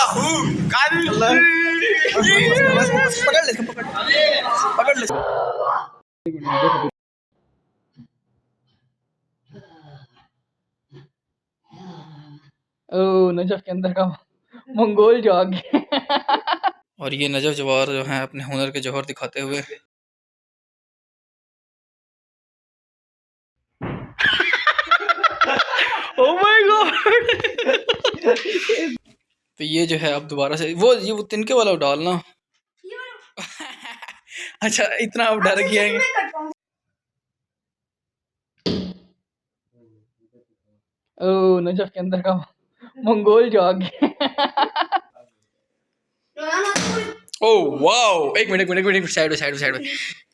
अल्लाहू कल पकड़ ले। ओ नजफ के अंदर का मंगोल जो आ गया। और ये नजफ जवाहर जो हैं अपने हुनर के जौहर दिखाते हुए ओ माय गॉड। तो ये जो है अब दोबारा से वो तिनके वाला डालना। अच्छा इतना अब डर गया है। ओ नजफ के अंदर का मंगोल जो आ गया। ओह वाओ, एक मिनट साइड।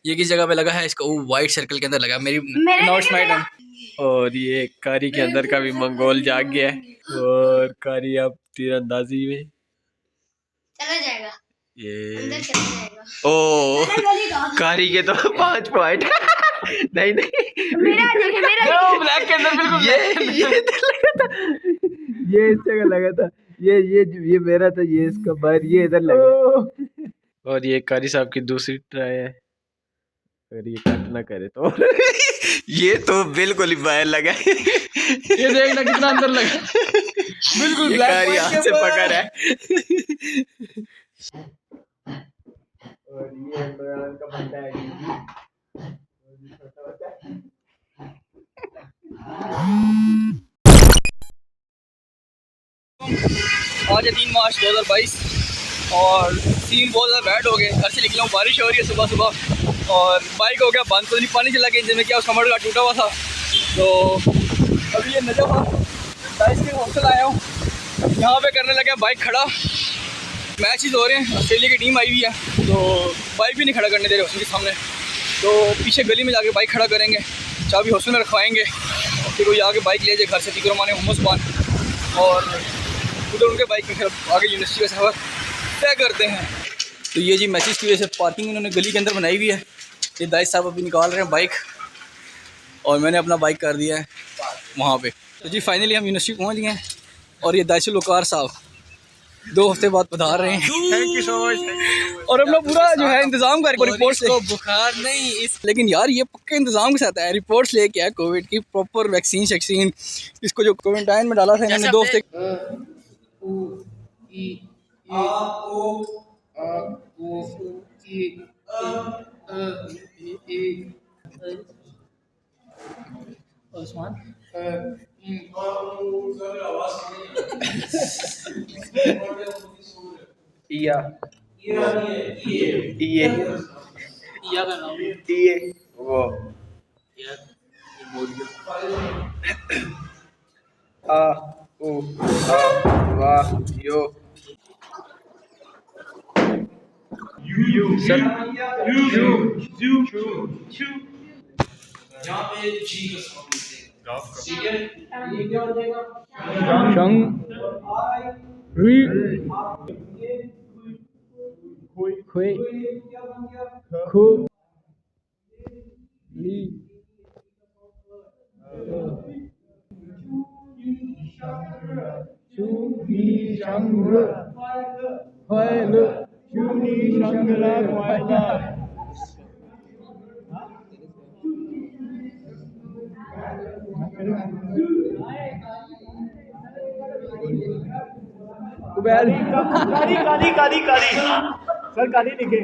ये किस जगह पे लगा है इसका? वो वाइट सर्कल के अंदर लगा है। मेरी नॉट स्माइल। और ये कारी के अंदर का भी मंगोल जाग गया है और कारी अब तीरंदाजी में चला जाएगा, ये अंदर चला जाएगा। ओ कारी के तो 5 पॉइंट। नहीं मेरा ब्लैक के अंदर बिल्कुल ये तो लगा था, ये इस जगह लगा था, ये मेरा था, ये इसका बाहर, ये इधर लगा। और ये कारी साहब की दूसरी ट्राई है, अगर ये कट ना करे तो। ये तो बिल्कुल ही बाहर लगा। ये देखना कितना अंदर लगा। बिल्कुल ये ब्लैक कारी हाथ से पकड़ है। और ये इमरान का बंदा है। आज है 3 मार्च 2022 और सीन बहुत ज़्यादा बैड हो गए। घर से निकला हूँ, बारिश हो रही है सुबह और बाइक हो गया बंद, तो नहीं पानी चला गया इंजन में, क्या उसका मोटर का टूटा हुआ था। तो अभी ये नजर बाइक के हॉस्टल आया हूँ, यहाँ पे करने लगे बाइक खड़ा। मैचेस हो रहे हैं, ऑस्ट्रेलिया की टीम आई हुई है, तो बाइक भी नहीं खड़ा करने दे रहे हॉस्टल के सामने। तो पीछे गली में जाके बाइक खड़ा करेंगे, चाबी हॉस्टल में रखवाएंगे, फिर वो आके बाइक ले जाए घर से तिकरमाने मोमोज पान, और उधर उनके बाइक में फिर आगे यूनिवर्सिटी का सफ़र तय करते हैं। तो ये जी मैसेज की वजह से पार्किंग इन्होंने गली के अंदर बनाई हुई है। ये दाइस साहब अभी निकाल रहे हैं बाइक और मैंने अपना बाइक कर दिया है वहाँ पे। तो जी फाइनली हम यूनिवर्सिटी पहुँच गए हैं और ये दाइसुल वकार साहब 2 हफ्ते बाद पधार रहे हैं। Thank you so much. और अपना पूरा जो है इंतजाम करके रिपोर्ट्स को बुखार नहीं लेकिन यार ये पक्के इंतजाम के साथ है, रिपोर्ट्स लेके आया कोविड की, प्रॉपर वैक्सीन शैक्सीन। इसको जो क्वारंटाइन में डाला था इन्होंने 2 हफ्ते। काली सर काली लिखे।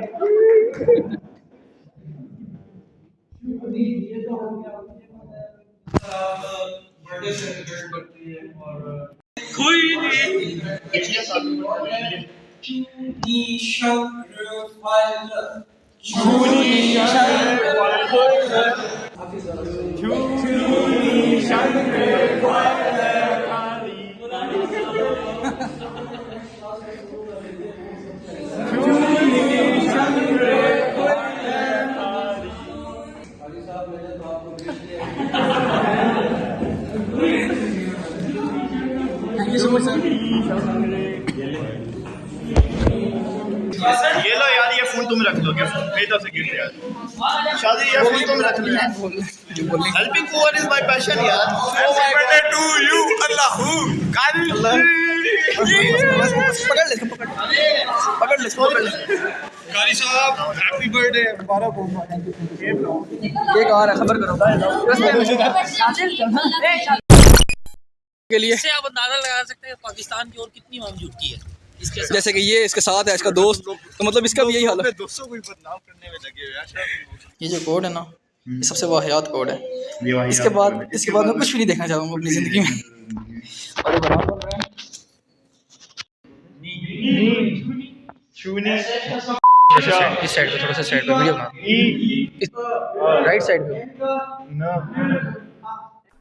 ये लो यार, ये फोन तुम रख लो, क्या मेरी तरफ से गिफ्ट यार। शादी ये फोन तुम रख लो। Helping poor is my passion यार। Happy birthday to you. अल्लाहू कल पकड़ ले इसको, पकड़ ले। कारी साहब हैप्पी बर्थडे मुबारक हो। केक आ रहा है, खबर करो के लिए। इससे आप अंदाजा लगा सकते हैं पाकिस्तान की और कितनी मौजूदगी है इसके साथ। जैसे कि ये इसके साथ है, इसका दोस्त, तो मतलब इसका भी यही हाल है। दोस्तों को भी बदनाम करने में लगे हुए हैं। ये जो कोड है ना, ये सबसे वाहियात कोड है। इसके बाद मैं कुछ भी नहीं देखना चाहूँगा अपनी ज़िंदगी में। और ये बराबर बन रहा है। इस साइड पे, थोड़ा सा साइड पे वीडियो बना, राइट साइड पे।